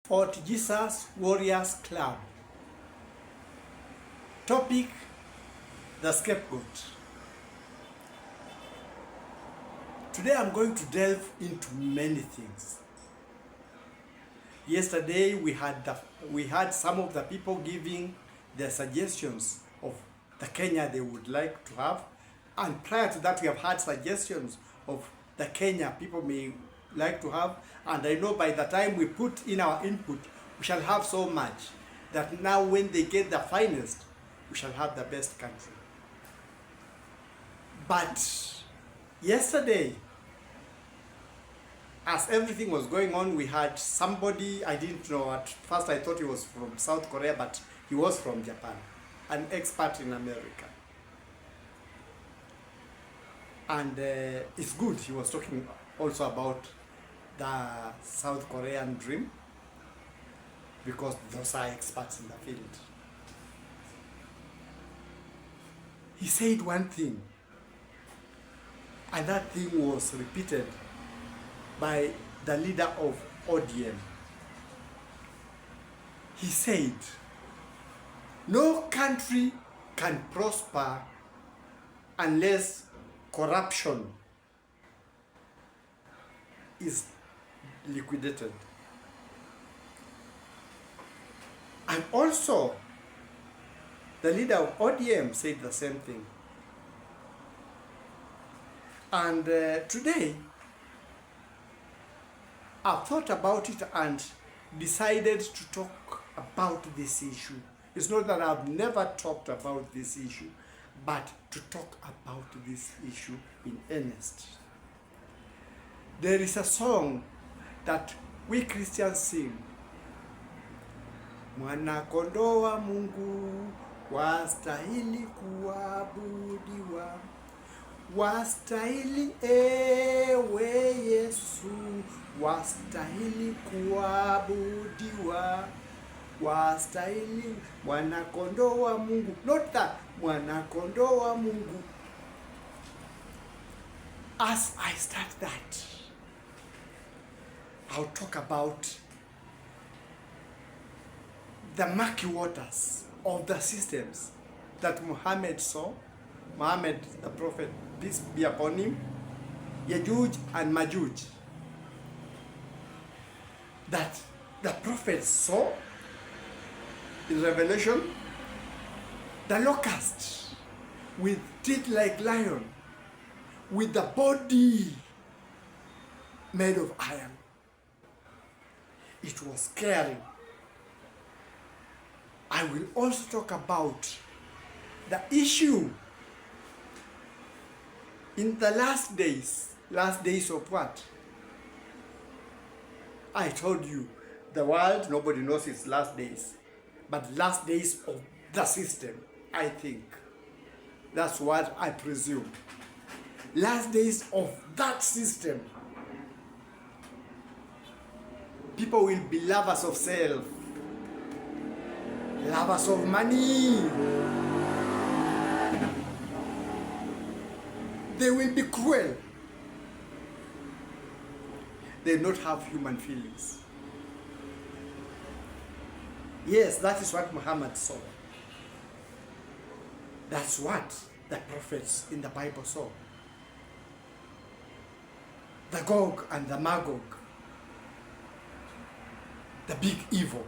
Fort Jesus Warriors Club. Topic: the scapegoat. Today I'm going to delve into many things. Yesterday we had some of the people giving their suggestions of the Kenya they would like to have, and prior to that we have had suggestions of the Kenya people may like to have, and I know by the time we put in our input we shall have so much that now when they get the finest we shall have the best country. But yesterday, as everything was going on, we had somebody, I didn't know at first, I thought he was from South Korea, but he was from Japan, an expert in America. And it's good, he was talking also about the South Korean dream, because those are experts in the field. He said one thing, and that thing was repeated by the leader of ODM. He said, no country can prosper unless corruption is liquidated. And also, the leader of ODM said the same thing. And today, I've thought about it and decided to talk about this issue. It's not that I've never talked about this issue, but to talk about this issue in earnest. There is a song that we Christians sing. Mwana kondoo wa Mungu wastahili kuabudiwa, wastahili ewe Yesu, wastahili kuabudiwa, wastahili mwana kondoo wa Mungu. Not that mwana kondoo wa Mungu. As I start that, I'll talk about the murky waters of the systems that Muhammad saw. Muhammad, the prophet, peace be upon him, Yajuj and Majuj, that the prophet saw in Revelation, the locust with teeth like lion, with the body made of iron. It was scary. I will also talk about the issue in the last days of what? I told you, the world, nobody knows its last days, but last days of the system, I think. That's what I presume. Last days of that system. People will be lovers of self, lovers of money. They will be cruel. They will not have human feelings. Yes, that is what Muhammad saw. That's what the prophets in the Bible saw. The Gog and the Magog. The big evil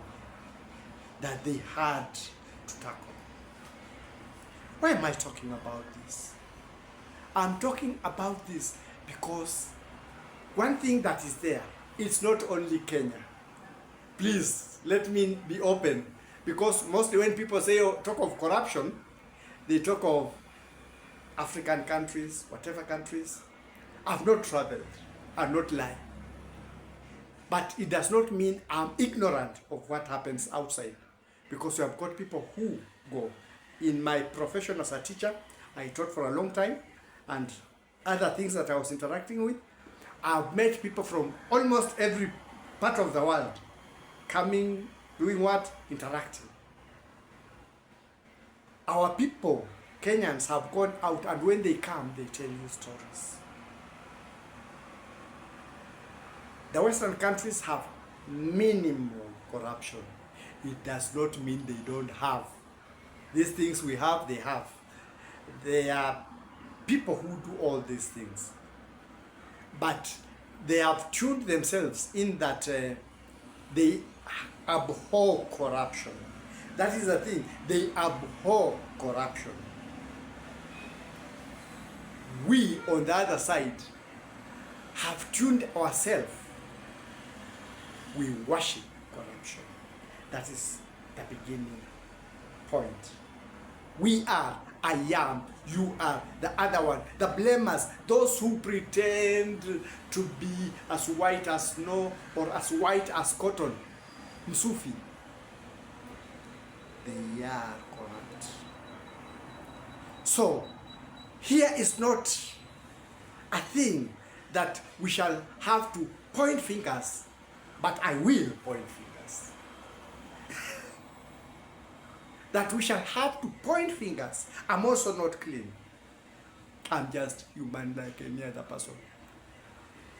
that they had to tackle. Why am I talking about this? I'm talking about this because one thing that is there, it's not only Kenya. Please, let me be open, because mostly when people say talk of corruption, they talk of African countries, whatever countries. I've not traveled, I'm not lying. But it does not mean I'm ignorant of what happens outside, because we have got people who go. In my profession as a teacher, I taught for a long time, and other things that I was interacting with, I've met people from almost every part of the world coming, doing what? Interacting. Our people, Kenyans, have gone out, and when they come, they tell you stories. The Western countries have minimum corruption. It does not mean they don't have. These things we have, they have. There are people who do all these things. But they have tuned themselves in that they abhor corruption. That is the thing. They abhor corruption. We, on the other side, have tuned ourselves. We worship corruption. That is the beginning point. We are, I am, you are, the other one, the blamers, those who pretend to be as white as snow or as white as cotton, Msufi. They are corrupt. So, here is not a thing that we shall have to point fingers, but I will point fingers. That we shall have to point fingers. I'm also not clean. I'm just human like any other person.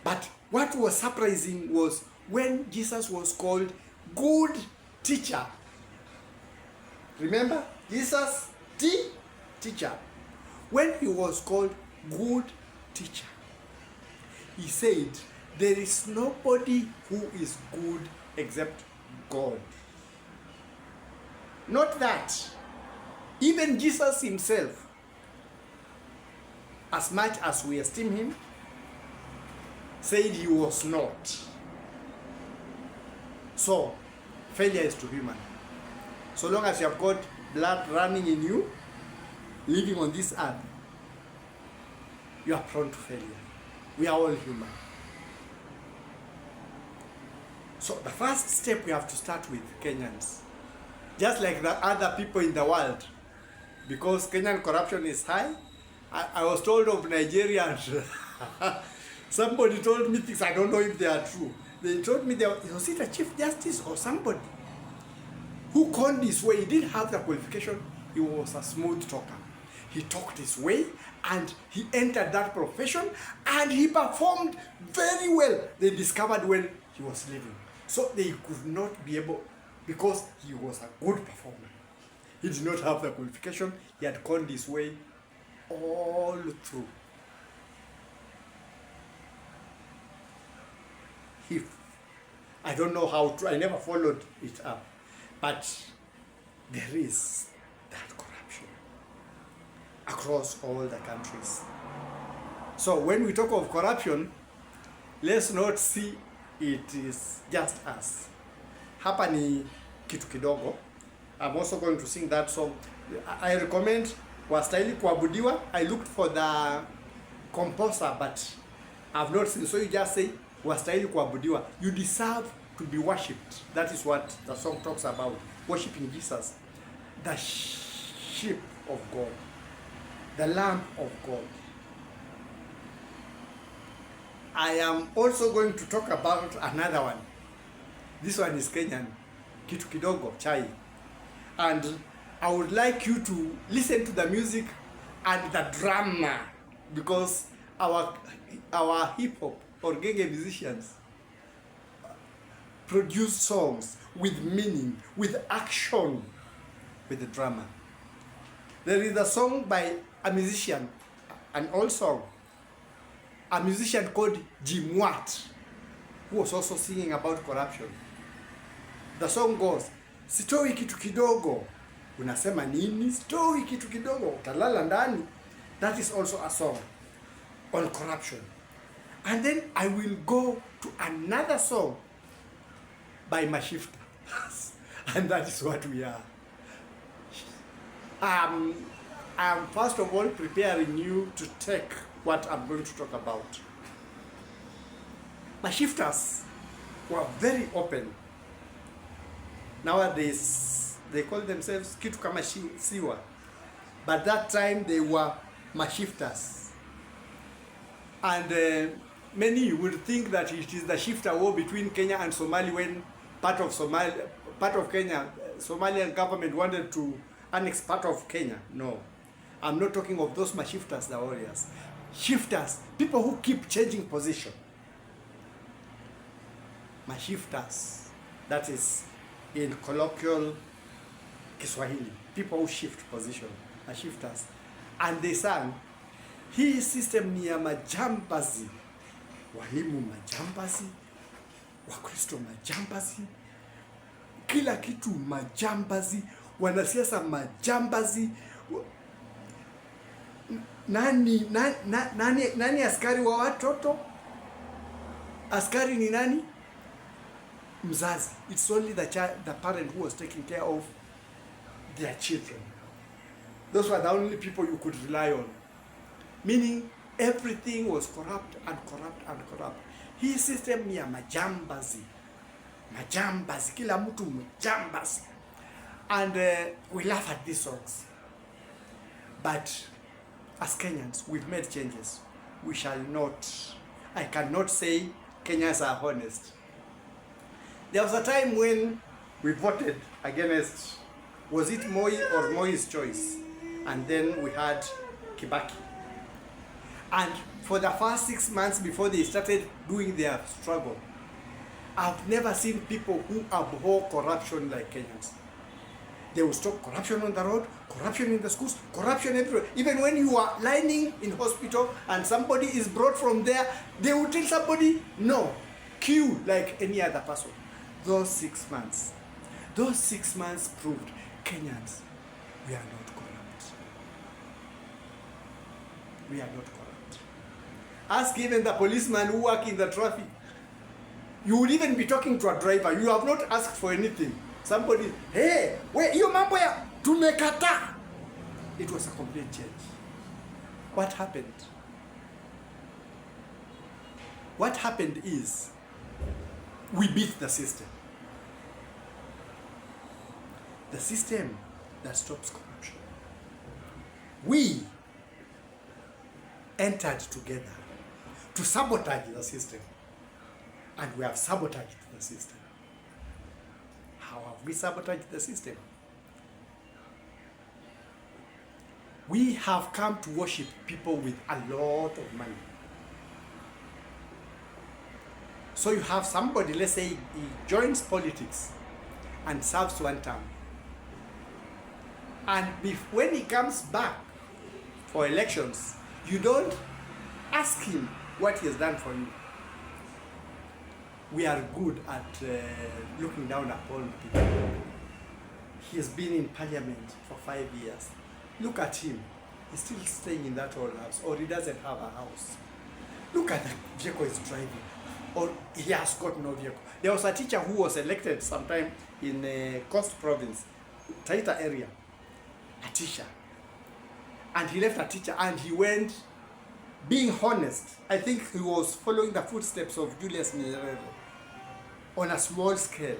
But what was surprising was when Jesus was called good teacher. Remember? Jesus, teacher. When he was called good teacher, he said, there is nobody who is good except God. Not that. Even Jesus himself, as much as we esteem him, said he was not. So, failure is to human. So long as you have got blood running in you, living on this earth, you are prone to failure. We are all human. So the first step we have to start with Kenyans. Just like the other people in the world. Because Kenyan corruption is high. I was told of Nigerians. Somebody told me things, I don't know if they are true. They told me there was it a chief justice or somebody who conned his way. He didn't have the qualification. He was a smooth talker. He talked his way and he entered that profession and he performed very well. They discovered when he was leaving. So they could not be able, because he was a good performer. He did not have the qualification. He had conned his way all through. I don't know how to, I never followed it up. But there is that corruption across all the countries. So when we talk of corruption, let's not see it is just us. Hapa ni kitu kidogo. I'm also going to sing that song. I recommend Wastahili Kuabudiwa. I looked for the composer, but I've not seen. So you just say Wastahili Kuabudiwa. You deserve to be worshipped. That is what the song talks about. Worshipping Jesus, the sheep of God, the Lamb of God. I am also going to talk about another one. This one is Kenyan, Kitu Kidogo, Chai. And I would like you to listen to the music and the drama, because our hip hop or genge musicians produce songs with meaning, with action, with the drama. There is a song by a musician, an old song, a musician called Jim Watt, who was also singing about corruption. The song goes, sitoi kitu kidogo, unasema nini? Sitoi kitu kidogo, utalala ndani. That is also a song on corruption. And then I will go to another song by Mashifta. And that is what we are. I'm first of all preparing you to take what I'm going to talk about. Mashiftas were very open. Nowadays, they call themselves Kitu Kama Siwa. But that time they were Mashiftas. And many would think that it is the shifter war between Kenya and Somalia when part of Kenya, Somalian government wanted to annex part of Kenya. No. I'm not talking of those Mashiftas, the warriors. Shifters, people who keep changing position. Mashiftas, that is in colloquial Kiswahili, people who shift position, are shifters. And they sang, hii system ni ya majambazi, walimu majambazi, wakristo majambazi, kila kitu majambazi, wanasiasa majambazi. Nani askari wa watoto? Askari ni nani? Mzazi. It's only the parent who was taking care of their children. Those were the only people you could rely on. Meaning everything was corrupt and corrupt and corrupt. Hii system ni ya majambazi. Majambazi, kila mtu majambazi. And we laugh at these songs. But as Kenyans, we've made changes. We shall not, I cannot say Kenyans are honest. There was a time when we voted against, was it Moi or Moi's choice? And then we had Kibaki. And for the first 6 months before they started doing their struggle, I've never seen people who abhor corruption like Kenyans. They will stop corruption on the road, corruption in the schools, corruption everywhere. Even when you are lining in hospital and somebody is brought from there, they will tell somebody, no, queue like any other person. Those 6 months proved Kenyans, we are not corrupt. We are not corrupt. Ask even the policemen who work in the traffic. You would even be talking to a driver. You have not asked for anything. Somebody, hey, wait, hiyo mambo ya tumekata. It was a complete change. What happened? What happened is we beat the system. The system that stops corruption. We entered together to sabotage the system. And we have sabotaged the system. How have we sabotaged the system? We have come to worship people with a lot of money. So you have somebody, let's say he joins politics and serves one term. And when he comes back for elections, you don't ask him what he has done for you. We are good at looking down upon people. He has been in parliament for 5 years. Look at him. He's still staying in that old house, or he doesn't have a house. Look at the vehicle he's driving, or he has got no vehicle. There was a teacher who was elected sometime in Coast Province, Taita area, a teacher. And he left a teacher and he went, being honest, I think he was following the footsteps of Julius Nyerere on a small scale.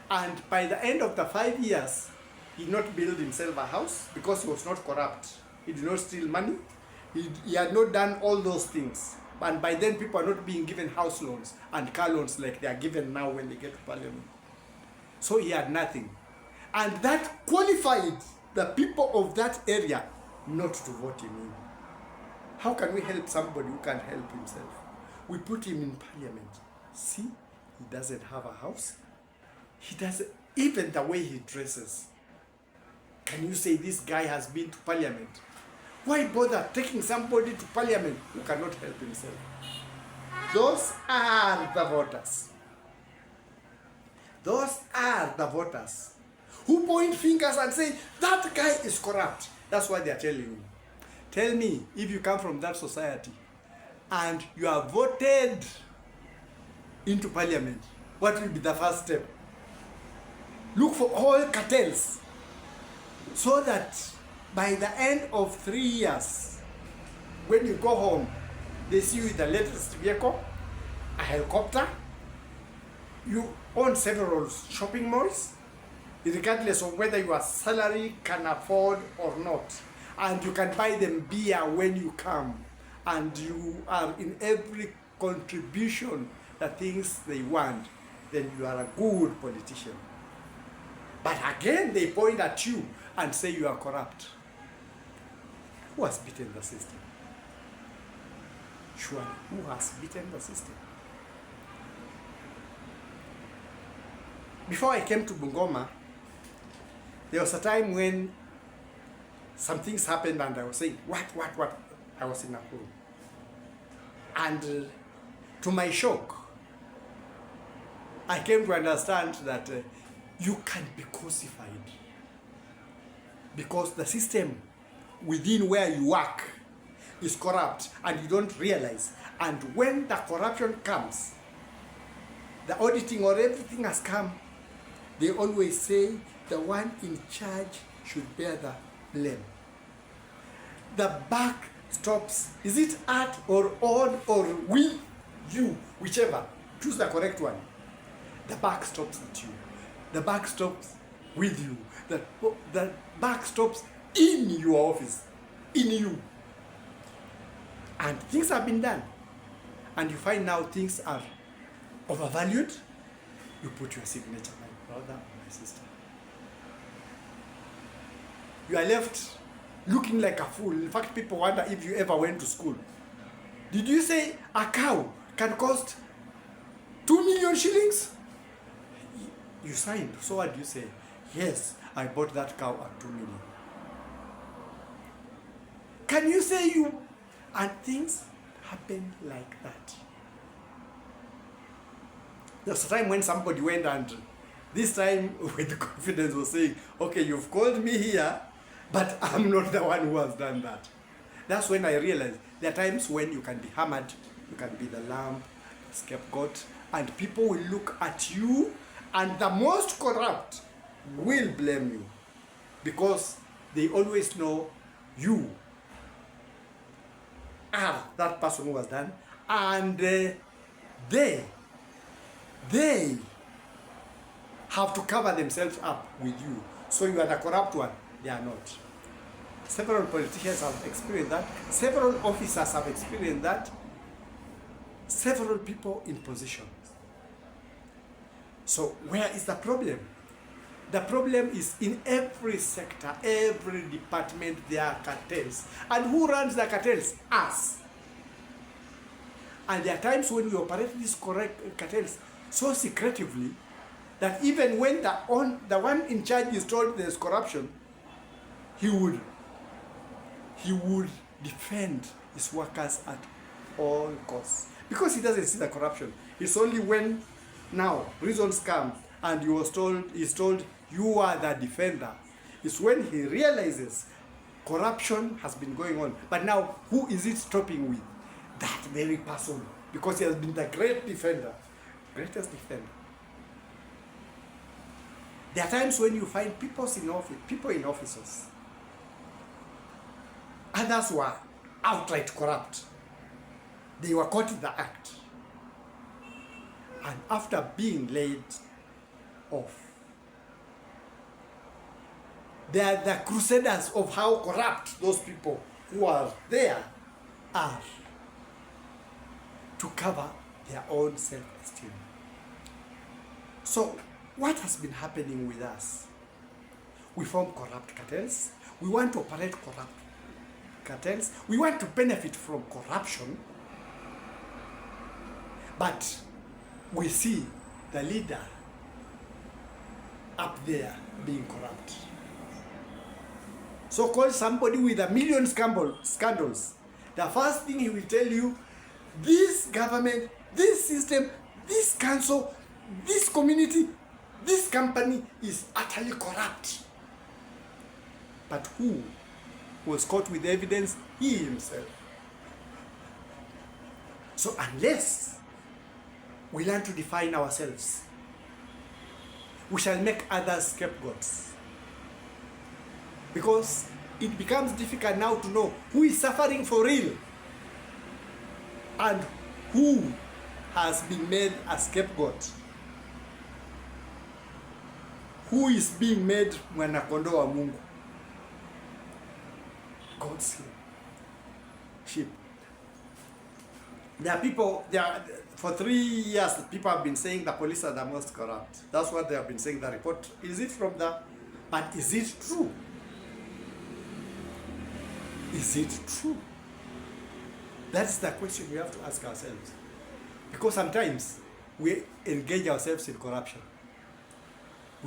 And by the end of the 5 years, he did not build himself a house because he was not corrupt. He did not steal money. He had not done all those things. And by then, people are not being given house loans and car loans like they are given now when they get to parliament. So he had nothing. And that qualified the people of that area not to vote him in. How can we help somebody who can't help himself? We put him in parliament. See, he doesn't have a house. He doesn't, even the way he dresses. Can you say this guy has been to parliament? Why bother taking somebody to parliament who cannot help himself? Those are the voters. Those are the voters who point fingers and say, that guy is corrupt. That's what they are telling you. Tell me, if you come from that society and you are voted into parliament, what will be the first step? Look for all cartels so that by the end of 3 years, when you go home, they see you with the latest vehicle, a helicopter, you own several shopping malls, regardless of whether your salary can afford or not. And you can buy them beer when you come. And you are in every contribution, the things they want. Then you are a good politician. But again, they point at you and say you are corrupt. Who has beaten the system? Surely, who has beaten the system? Before I came to Bungoma, there was a time when some things happened and I was saying, what? I was in Nakuru. And to my shock, I came to understand that you can be crucified because the system within where you work is corrupt and you don't realize. And when the corruption comes, the auditing or everything has come, they always say the one in charge should bear the blame. The back stops. Is it at or on or with you? Whichever. Choose the correct one. The back stops at you. The back stops with you. The back stops in your office. In you. And things have been done. And you find now things are overvalued. You put your signature, my brother or my sister. You are left looking like a fool. In fact, people wonder if you ever went to school. Did you say a cow can cost 2 million shillings? You signed. So what do you say? Yes, I bought that cow at 2 million. Can you say you? And things happen like that. There's a time when somebody went and this time with confidence was saying, okay, you've called me here, but I'm not the one who has done that. That's when I realized there are times when you can be hammered, you can be the lamb, scapegoat, and people will look at you, and the most corrupt will blame you because they always know you are that person who has done, and they have to cover themselves up with you. So you are the corrupt one. They are not. Several politicians have experienced that. Several officers have experienced that. Several people in positions. So where is the problem? The problem is in every sector, every department, there are cartels. And who runs the cartels? Us. And there are times when we operate these correct cartels so secretively that even when the one in charge is told there's corruption, he would defend his workers at all costs. Because he doesn't see the corruption. It's only when now reasons come and he's told you are the defender. It's when he realizes corruption has been going on. But now who is it stopping with? That very person. Because he has been the great defender. Greatest defender. There are times when you find people in offices. Others were outright corrupt. They were caught in the act. And after being laid off, they are the crusaders of how corrupt those people who are there are to cover their own self-esteem. So, what has been happening with us? We form corrupt cartels. We want to operate corrupt cartels. We want to benefit from corruption. But we see the leader up there being corrupt. So call somebody with a million scandals. The first thing he will tell you, this government, this system, this council, this community, this company is utterly corrupt. But who was caught with evidence? He himself. So unless we learn to define ourselves, we shall make others scapegoats. Because it becomes difficult now to know who is suffering for real and who has been made a scapegoat. Who is being made mwanakondoo wa Mungu? God's sheep. There are people, for 3 years, people have been saying the police are the most corrupt. That's what they have been saying, the report. Is it from but is it true? Is it true? That's the question we have to ask ourselves. Because sometimes we engage ourselves in corruption.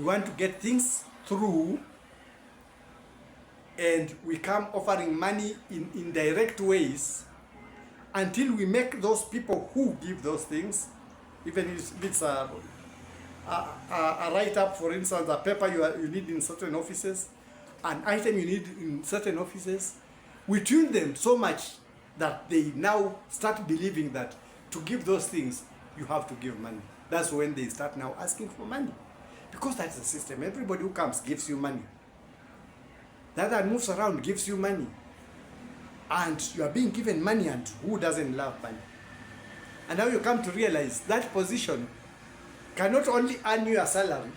We want to get things through, and we come offering money in indirect ways until we make those people who give those things, even if it's a write-up, for instance, a paper you need in certain offices, an item you need in certain offices, we tune them so much that they now start believing that to give those things, you have to give money. That's when they start now asking for money. Because that's the system. Everybody who comes gives you money. The other moves around gives you money. And you are being given money, and who doesn't love money? And now you come to realize that position cannot only earn you a salary,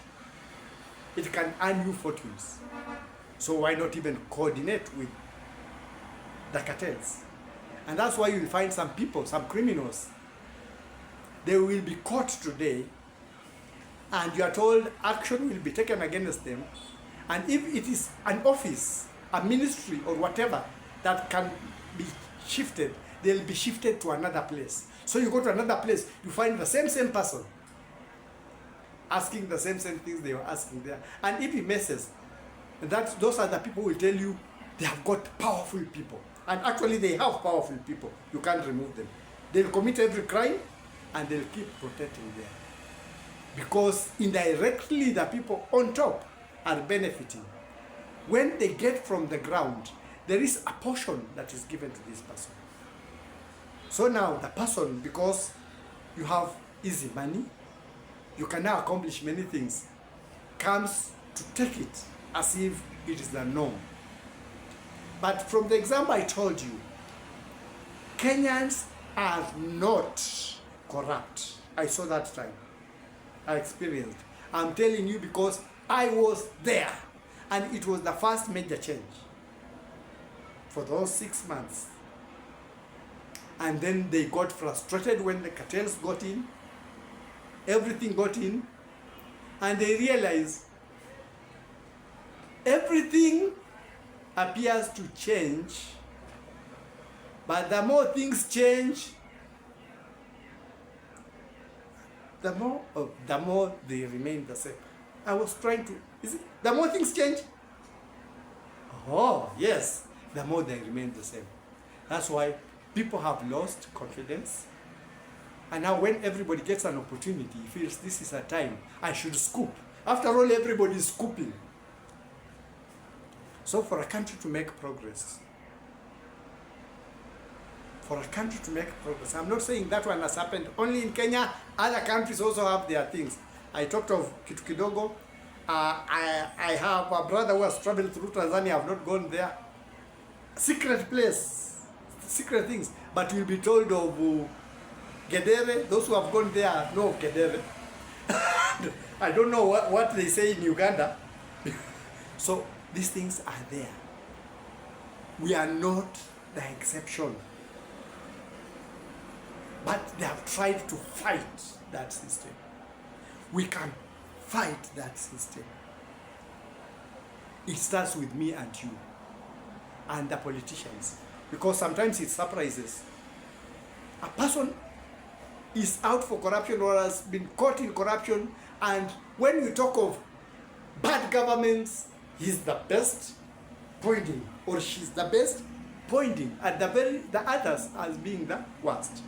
it can earn you fortunes. So why not even coordinate with the cartels? And that's why you'll find some people, some criminals, they will be caught today, and you are told action will be taken against them. And if it is an office, a ministry, or whatever that can be shifted, they'll be shifted to another place. So you go to another place, you find the same person asking the same things they were asking there. And if he messes, those are the people who will tell you they have got powerful people. And actually they have powerful people. You can't remove them. They'll commit every crime and they'll keep protecting them. Because indirectly the people on top are benefiting. When they get from the ground, there is a portion that is given to this person. So now the person, because you have easy money, you can now accomplish many things, comes to take it as if it is the norm. But from the example I told you, Kenyans are not corrupt. I saw that time. I experienced. I'm telling you because I was there. And it was the first major change for those 6 months. And then they got frustrated when the cartels got in. Everything got in. And they realized everything appears to change, but the more things change, the more they remain the same. I was trying to, the more things change? Oh, yes, the more they remain the same. That's why people have lost confidence. And now when everybody gets an opportunity, he feels this is a time I should scoop. After all, everybody is scooping. So for a country to make progress, I'm not saying that one has happened only in Kenya. Other countries also have their things. I talked of kitu kidogo. I have a brother who has traveled through Tanzania. I've not gone there. Secret place, secret things. But you'll be told of Gedere. Those who have gone there know of Gedere. I don't know what they say in Uganda. So these things are there. We are not the exception. But they have tried to fight that system. We can fight that system. It starts with me and you and the politicians. Because sometimes it surprises. A person is out for corruption or has been caught in corruption, and when we talk of bad governments, he's the best pointing, or she's the best pointing at the others as being the worst.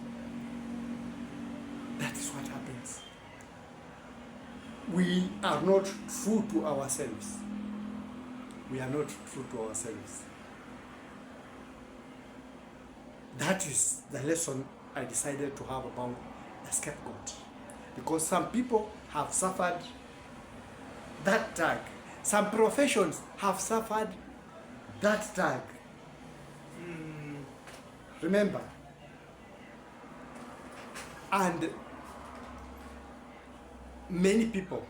That is what happens. We are not true to ourselves. We are not true to ourselves. That is the lesson I decided to have about the scapegoat. Because some people have suffered that tag. Some professions have suffered that tag. Remember. And many people,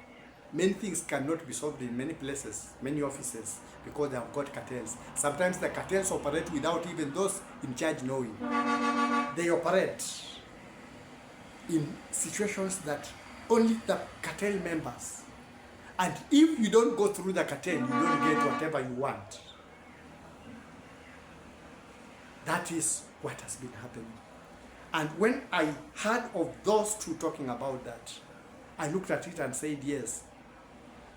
many things cannot be solved in many places, many offices, because they have got cartels. Sometimes the cartels operate without even those in charge knowing. They operate in situations that only the cartel members. And if you don't go through the cartel, you don't get whatever you want. That is what has been happening. And when I heard of those two talking about that, I looked at it and said, yes,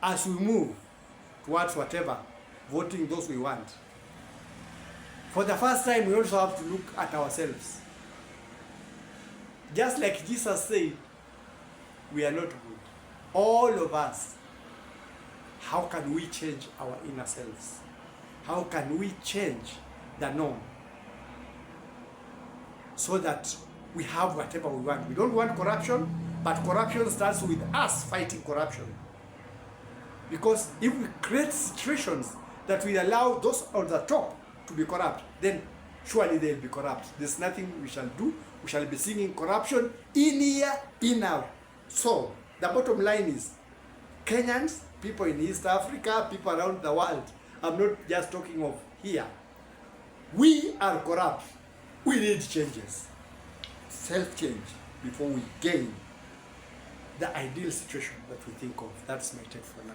as we move towards whatever, voting those we want, for the first time we also have to look at ourselves. Just like Jesus said, we are not good. All of us. How can we change our inner selves? How can we change the norm so that we have whatever we want? We don't want corruption, but corruption starts with us fighting corruption. Because if we create situations that will allow those on the top to be corrupt, then surely they'll be corrupt. There's nothing we shall do. We shall be singing corruption in here, in out. So, the bottom line is, Kenyans, people in East Africa, people around the world, I'm not just talking of here. We are corrupt. We need changes. Self-change before we gain the ideal situation that we think of. That's my take for now.